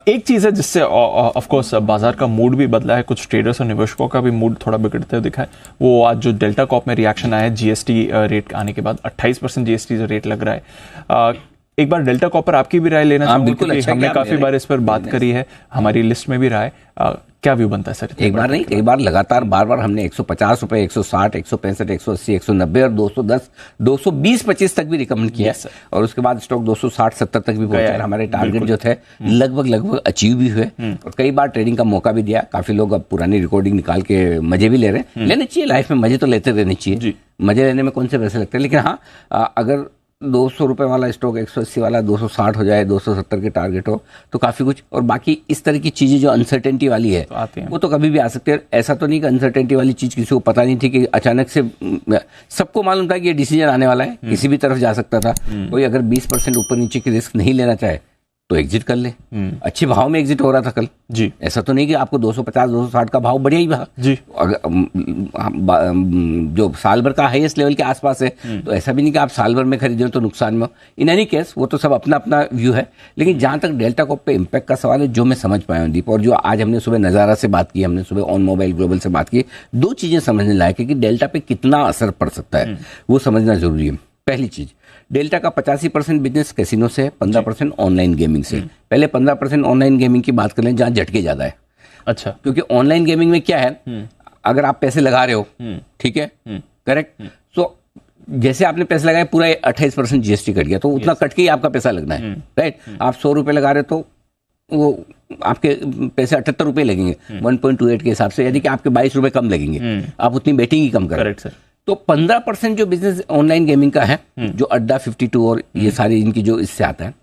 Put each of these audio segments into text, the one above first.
एक चीज है जिससे ऑफ कोर्स बाजार का मूड भी बदला है, कुछ ट्रेडर्स और निवेशकों का भी मूड थोड़ा बिगड़ते हुए दिखा है। वो आज जो डेल्टा कॉर्प में रिएक्शन आया है जीएसटी रेट आने के बाद, 28% जीएसटी रेट लग रहा है। एक बार डेल्टा कॉर्प पर आपकी भी राय लेना चाहूंगा, बिल्कुल। क्योंकि हमने काफी बार इस पर बात करी है, हमारी लिस्ट में भी रहा है। क्या व्यू बनता है सर? एक बार नहीं, एक बार लगातार बार बार हमने 150 रुपए, 160, 165, 180, 190 और 210, 220, 25 तक भी रिकमेंड किया है। और उसके बाद स्टॉक 260, 70 तक भी पहुंचा है। हमारे टारगेट जो थे लगभग अचीव भी हुए और कई बार ट्रेडिंग का मौका भी दिया। काफी लोग अब पुरानी रिकॉर्डिंग निकाल के मजे भी ले रहे हैं। लेने चाहिए, लाइफ में मजे तो लेते रहने चाहिए। मजे लेने में कौन से पैसे लगते हैं। लेकिन हाँ, अगर 200 रुपए वाला स्टॉक 180 वाला 260 हो जाए, 270 के टारगेट हो तो काफी कुछ। और बाकी इस तरह की चीजें जो अनसर्टेनिटी वाली है तो वो तो कभी भी आ सकती है। ऐसा तो नहीं कि अनसर्टेनिटी वाली चीज किसी को पता नहीं थी कि अचानक से, सबको मालूम था कि ये डिसीजन आने वाला है, किसी भी तरफ जा सकता था। कोई अगर 20% ऊपर नीचे की रिस्क नहीं लेना चाहे तो एग्जिट कर ले। अच्छे भाव में एग्जिट हो रहा था कल जी। ऐसा तो नहीं कि आपको 250, 260 का भाव बढ़िया ही भाव जी। जो साल भर का हाईएस्ट लेवल के आसपास है तो ऐसा भी नहीं कि आप साल भर में खरीदे तो नुकसान में हो। इन एनी केस वो तो सब अपना अपना व्यू है। लेकिन जहां तक डेल्टा कॉर्प पे इम्पैक्ट का सवाल है, जो मैं समझ पाया हूं दीप, और जो आज हमने सुबह नजारा से बात की, हमने सुबह ऑन मोबाइल ग्लोबल से बात की, दो चीजें समझने लायक है कि डेल्टा पे कितना असर पड़ सकता है, वो समझना जरूरी है। पहली चीज, डेल्टा का 85% बिजनेस कैसीनो से है, 15% ऑनलाइन गेमिंग से। पहले 15% ऑनलाइन गेमिंग की बात कर लें, जहां झटके ज्यादा है। अच्छा, क्योंकि ऑनलाइन गेमिंग में क्या है, अगर आप पैसे लगा रहे हो, ठीक है, करेक्ट, तो जैसे आपने पैसे लगाए पूरा 28% जीएसटी कट गया, तो उतना कट के ही आपका पैसा लगना है, राइट। आप 100 रुपए लगा रहे हो तो वो आपके पैसे 78 रुपए लगेंगे 1.28 के हिसाब से, यानी कि आपके 22 रुपए कम लगेंगे। आप उतनी बेटिंग ही कम करें। तो 15% जो बिजनेस ऑनलाइन गेमिंग का है, जो अड्डा 52 और ये सारी इनकी जो इससे आता है,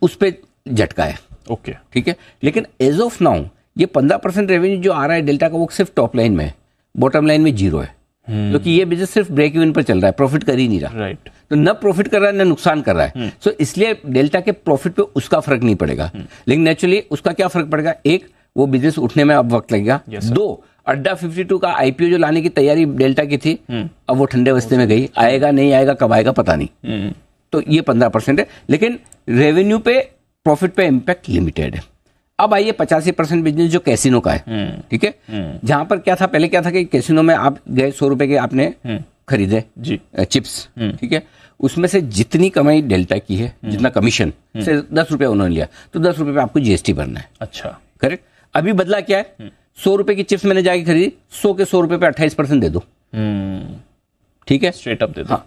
उस पे झटका है। ओके, ठीक है। लेकिन एज ऑफ नाउ ये 15% रेवेन्यू जो आ रहा है डेल्टा का, वो सिर्फ टॉप लाइन में है, बॉटम लाइन में जीरो है। क्योंकि ये बिजनेस सिर्फ ब्रेक इवन पर चल रहा है, प्रॉफिट कर ही नहीं रहा। राइट। तो न प्रॉफिट कर रहा है न नुकसान कर रहा है। सो इसलिए डेल्टा के प्रॉफिट पे उसका फर्क नहीं पड़ेगा। लेकिन नेचुरली उसका क्या फर्क पड़ेगा, एक, वो बिजनेस उठने में अब वक्त लगेगा। दो, अड्डा 52 का आईपीओ जो लाने की तैयारी डेल्टा की थी, अब वो ठंडे बस्ते में गई। आएगा नहीं आएगा, कब आएगा पता नहीं। तो ये 15% है। लेकिन रेवेन्यू पे, प्रॉफिट पे इम्पैक्ट लिमिटेड है। अब आइए 85% बिजनेस जो कैसीनो का है, ठीक है। जहां पर क्या था, पहले क्या था कि कैसीनो में आप गए 100 रुपए के आपने खरीदे जी चिप्स, ठीक है। उसमें से जितनी कमाई डेल्टा की है, जितना कमीशन से 10 रुपए उन्होंने लिया, तो 10 रुपए पे आपको जीएसटी भरना है। अच्छा, करेक्ट। अभी बदला क्या है, 100 रुपए की चिप्स मैंने जाके खरीदी, 100 के 100 रुपए पे 28% दे दो, ठीक है, स्ट्रेट अप दे दो। हाँ,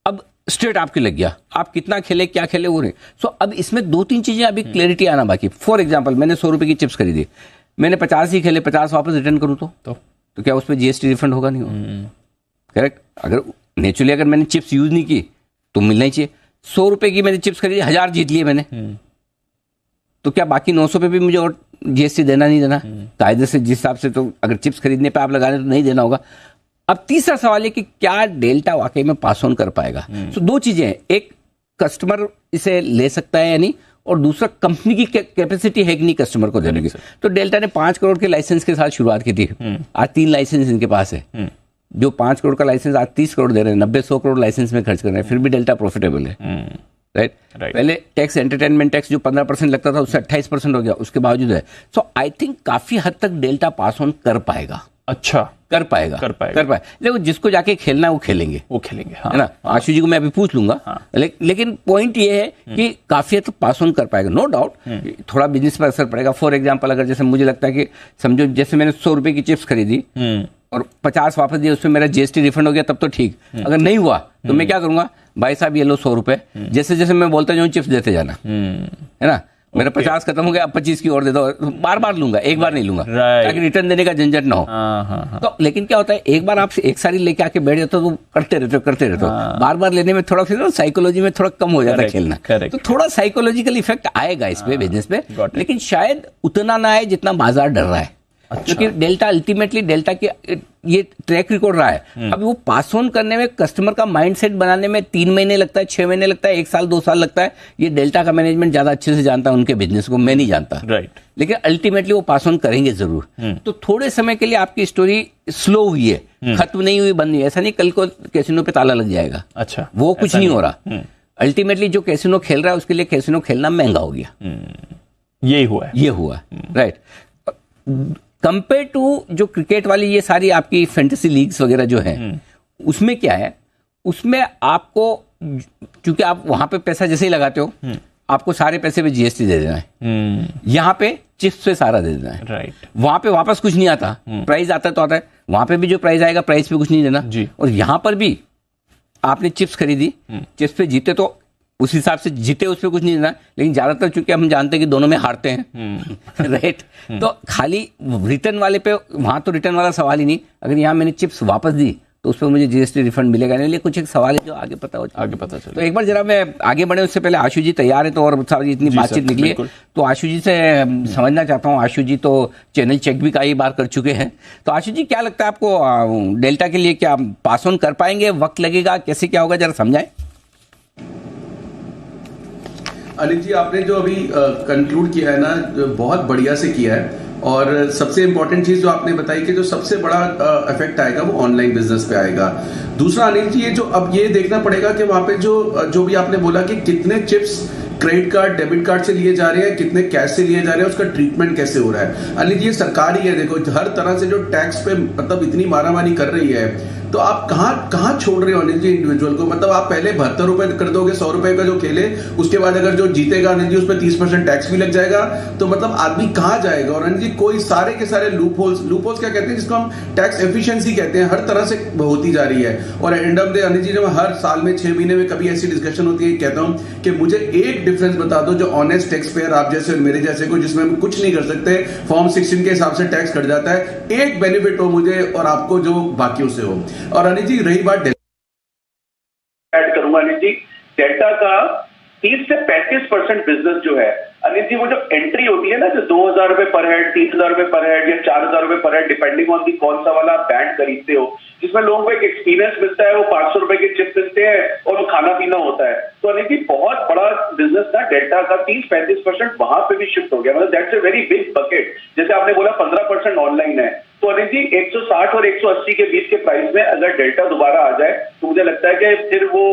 अब स्ट्रेट आपके लग गया, आप कितना खेले क्या खेले वो नहीं। सो अब इसमें 2-3 चीजें अभी क्लैरिटी आना बाकी। फॉर एग्जांपल, मैंने 100 रुपए की चिप्स खरीदी, मैंने 50 ही खेले, 50 वापस रिटर्न करूं तो क्या उस पर जीएसटी रिफंड होगा? नहीं होगा, करेक्ट। अगर नेचुरली अगर मैंने चिप्स यूज नहीं की तो मिलना ही चाहिए। 100 रुपए की मैंने चिप्स खरीदी, 1000 जीत लिए मैंने, तो क्या बाकी 900 पे भी मुझे और जीएसटी देना नहीं देना? कायदे से जिस हिसाब से तो अगर चिप्स खरीदने पे आप लगा रहे तो नहीं देना होगा। अब तीसरा सवाल है कि क्या डेल्टा वाकई में पास ऑन कर पाएगा। तो दो चीजें हैं, एक कस्टमर इसे ले सकता है या नहीं, और दूसरा कंपनी की कैपेसिटी है कि नहीं कस्टमर को देने की। तो डेल्टा ने 5 करोड़ के लाइसेंस के साथ शुरुआत की थी, आज 3 लाइसेंस इनके पास है। जो 5 करोड़ का लाइसेंस आज 30 करोड़ दे रहे हैं, 90-100 करोड़ लाइसेंस में खर्च कर रहे हैं, फिर भी डेल्टा प्रॉफिटेबल है, राइट। पहले टैक्स, एंटरटेनमेंट टैक्स जो 15% लगता था उससे 28% हो गया, उसके बावजूद है। सो आई थिंक काफी हद तक डेल्टा पास ऑन कर पाएगा। अच्छा, कर पाएगा। देखो, जिसको जाके खेलना है वो खेलेंगे, हाँ, है ना। आशु जी को मैं अभी पूछ लूंगा। हाँ। लेकिन पॉइंट ये है कि काफी हद तक पास ऑन कर पाएगा, नो डाउट। थोड़ा बिजनेस पर असर पड़ेगा। फॉर एग्जाम्पल, अगर जैसे मुझे लगता है कि समझो जैसे मैंने 100 रुपए की चिप्स खरीदी और 50 वापस दिए, उसमें मेरा जीएसटी रिफंड हो गया, तब तो ठीक। अगर नहीं हुआ तो मैं क्या करूंगा, भाई साहब ये लो 100 रुपए, जैसे जैसे मैं बोलता जाऊँ चिप्स देते जाना, है ना। मेरा 50 खत्म हो गया, अब 25 की और दे दो, बार बार लूंगा, एक बार नहीं लूंगा, ताकि रिटर्न देने का झंझट ना हो। तो लेकिन क्या होता है, एक बार आप एक सारी लेके आके बैठ जाते हो तो करते रहते हो। बार बार लेने में थोड़ा फिर साइकोलॉजी में थोड़ा कम हो जाता है खेलना। तो थोड़ा साइकोलॉजिकल इफेक्ट आएगा इस पे, बिजनेस पे, लेकिन शायद उतना ना आए जितना बाजार डर रहा है। क्योंकि डेल्टा अल्टीमेटली, डेल्टा के ये ट्रैक रिकॉर्ड रहा है। अब वो पास ऑन करने में, कस्टमर का माइंडसेट बनाने में 3 महीने लगता है, 6 महीने लगता है, 1 साल 2 साल लगता है। ये डेल्टा का मैनेजमेंट ज्यादा अच्छे से जानता है उनके बिजनेस को, मैं नहीं जानता, राइट। लेकिन अल्टीमेटली वो पास ऑन करेंगे जरूर। तो थोड़े समय के लिए आपकी स्टोरी स्लो हुई है, खत्म नहीं हुई, बंद नहीं। ऐसा नहीं कल को कैसीनो पे ताला लग जाएगा। अच्छा, वो कुछ नहीं हो रहा। अल्टीमेटली जो कैसीनो खेल रहा है उसके लिए कैसीनो खेलना महंगा हो गया। यही हुआ है। ये हुआ, राइट। कंपेयर टू जो क्रिकेट वाली ये सारी आपकी फैंटेसी लीग्स वगैरह जो है, उसमें क्या है, उसमें आपको क्योंकि आप वहां पे पैसा जैसे ही लगाते हो आपको सारे पैसे पे जीएसटी दे देना है, यहाँ पे चिप्स पे सारा दे देना है, राइट। वहां पे वापस कुछ नहीं आता, प्राइस आता तो आता है, वहां पे भी जो प्राइस आएगा प्राइस पे कुछ नहीं देना जी। और यहाँ पर भी आपने चिप्स खरीदी, चिप्स पे जीते तो उस हिसाब से जीते, उस पर कुछ नहीं देना, लेकिन ज्यादातर चूंकि हम जानते हैं कि दोनों में हारते हैं, राइट। तो खाली रिटर्न वाले पे वहां तो रिटर्न वाला सवाल ही नहीं, अगर यहाँ मैंने चिप्स वापस दी तो उस पर मुझे जीएसटी रिफंड मिलेगा नहीं। कुछ एक सवाल है जो आगे पता हो, आगे पता चले। तो एक बार जरा मैं आगे बढ़े उससे पहले आशु जी तैयार है तो, और सारी इतनी बातचीत निकली है तो आशु जी से समझना चाहता हूँ। आशु जी तो चैनल चेक भी कई बार कर चुके हैं, तो आशु जी क्या लगता है आपको, डेल्टा के लिए क्या पास ऑन कर पाएंगे, वक्त लगेगा, कैसे क्या होगा, जरा समझाएं। अनिल जी, आपने जो अभी कंक्लूड किया है ना, बहुत बढ़िया से किया है। और सबसे इंपॉर्टेंट चीज जो आपने बताई कि जो सबसे बड़ा इफेक्ट आएगा वो ऑनलाइन बिजनेस पे आएगा। दूसरा अनिल जी, ये जो अब ये देखना पड़ेगा कि वहां पे जो भी आपने बोला कि कितने chips credit card debit card से लिए जा रहे हैं, कितने कैश से लिए जा रहे हैं, उसका ट्रीटमेंट कैसे हो रहा है। अनिल जी, ये सरकार ही है, देखो हर तरह से जो टैक्स पे मतलब इतनी मारामारी कर रही है, तो आप कहाँ छोड़ रहे हो अनिल जी इंडिविजुअल को। मतलब आप पहले 72 रुपए कर दोगे, 100 रुपए का जो खेले, उसके बाद अगर जो जीतेगा अनिल जी उस पर 30% टैक्स भी लग जाएगा, तो मतलब आदमी कहाँ जाएगा। और अनिल जी कोई सारे के सारे लूप होल्स क्या कहते हैं, जिसको हम टैक्स एफिशिएंसी कहते हैं, हर तरह से होती जा रही है। और end of the Anil ji, जब हर साल में 6 महीने में कभी ऐसी डिस्कशन होती है, कहता हूं कि मुझे एक डिफरेंस बता दो जो ऑनेस्ट टैक्स पेयर आप जैसे और मेरे जैसे को, जिसमें हम कुछ नहीं कर सकते, फॉर्म 16 के हिसाब से टैक्स कट जाता है, एक बेनिफिट हो मुझे और आपको जो बाकियों से हो। और अनिल जी रही बात ऐड करूंगा अनिल जी, डेल्टा का 30 से 35% बिजनेस जो है अनिल जी, वो जो एंट्री होती है ना, जो 2,000 रुपए पर हेड, 3,000 रुपए पर हेड या 4,000 रुपए पर हेड, डिपेंडिंग ऑन दी कौन सा वाला बैंड खरीदते हो, जिसमें लोगों को एक एक्सपीरियंस मिलता है, वो 500 रुपए के चिप मिलते हैं और वो खाना पीना होता है। तो अनिल जी बहुत बड़ा बिजनेस ना डेल्टा का 30-35% वहां पे भी शिफ्ट हो गया, मतलब that's a very big bucket. जैसे आपने बोला 15% ऑनलाइन है, तो अनिल जी 160 और 180 के बीच के प्राइस में अगर डेल्टा दोबारा आ जाए तो मुझे लगता है कि फिर वो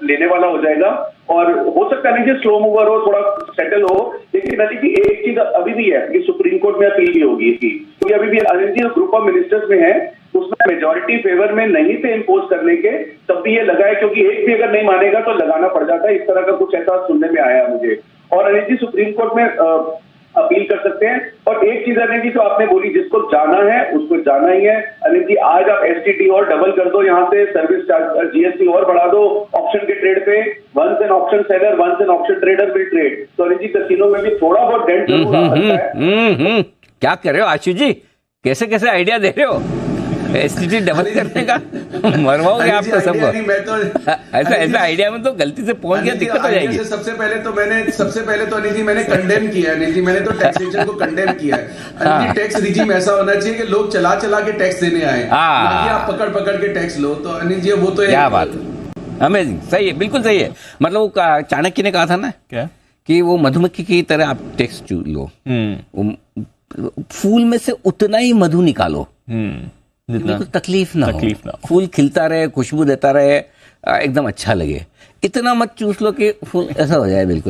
लेने वाला हो जाएगा। और हो सकता है कि स्लो मूवर हो, थोड़ा सेटल हो, लेकिन अनिल जी एक चीज अभी भी है कि सुप्रीम कोर्ट में अपील भी होगी इसकी, क्योंकि अभी भी Anil ji group of ministers में है, उसमें मेजॉरिटी फेवर में नहीं थे इम्पोज करने के, तब भी ये लगा है, क्योंकि एक भी अगर नहीं मानेगा तो लगाना पड़ जाता है, इस तरह का कुछ ऐसा सुनने में आया मुझे। और अनिल जी सुप्रीम कोर्ट में अपील कर सकते हैं। और एक चीज अनिल जी तो आपने बोली, जिसको जाना है उसको जाना ही है। अनिल जी आज आप एसटीटी और डबल कर दो, यहाँ से सर्विस चार्ज जीएसटी और बढ़ा दो ऑप्शन के ट्रेड पे, once an option seller once an option trader will trade. तो अनिल जी कैसीनो में भी थोड़ा बहुत डेंट जरूर आ सकता है। क्या कर रहे हो आशु जी, कैसे कैसे आइडिया दे रहे हो एसटीटी डबल करने का, मरवाओगे आप तो सबको। ऐसा आइडिया में तो गलती से पहुंच गया, दिक्कत हो जाएगी। सबसे पहले तो अनिल जी मैंने कंडेम किया है, अनिल जी मैंने तो टैक्सेशन को कंडेम किया है। अनिल जी टैक्स रिजीम ऐसा होना चाहिए कि लोग चला के टैक्स देने आए, आप पकड़ के टैक्स लो। तो अनिल जी वो तो क्या बात है, अमेजिंग, सही है, बिल्कुल सही है। मतलब चाणक्य ने कहा था ना क्या कि वो मधुमक्खी की तरह आप टैक्स लो, फूल में से उतना ही मधु निकालो जितना तकलीफ ना हो, फूल खिलता रहे, खुशबू देता रहे, एकदम अच्छा लगे, इतना मत चूस लो कि फूल ऐसा हो जाए बिल्कुल।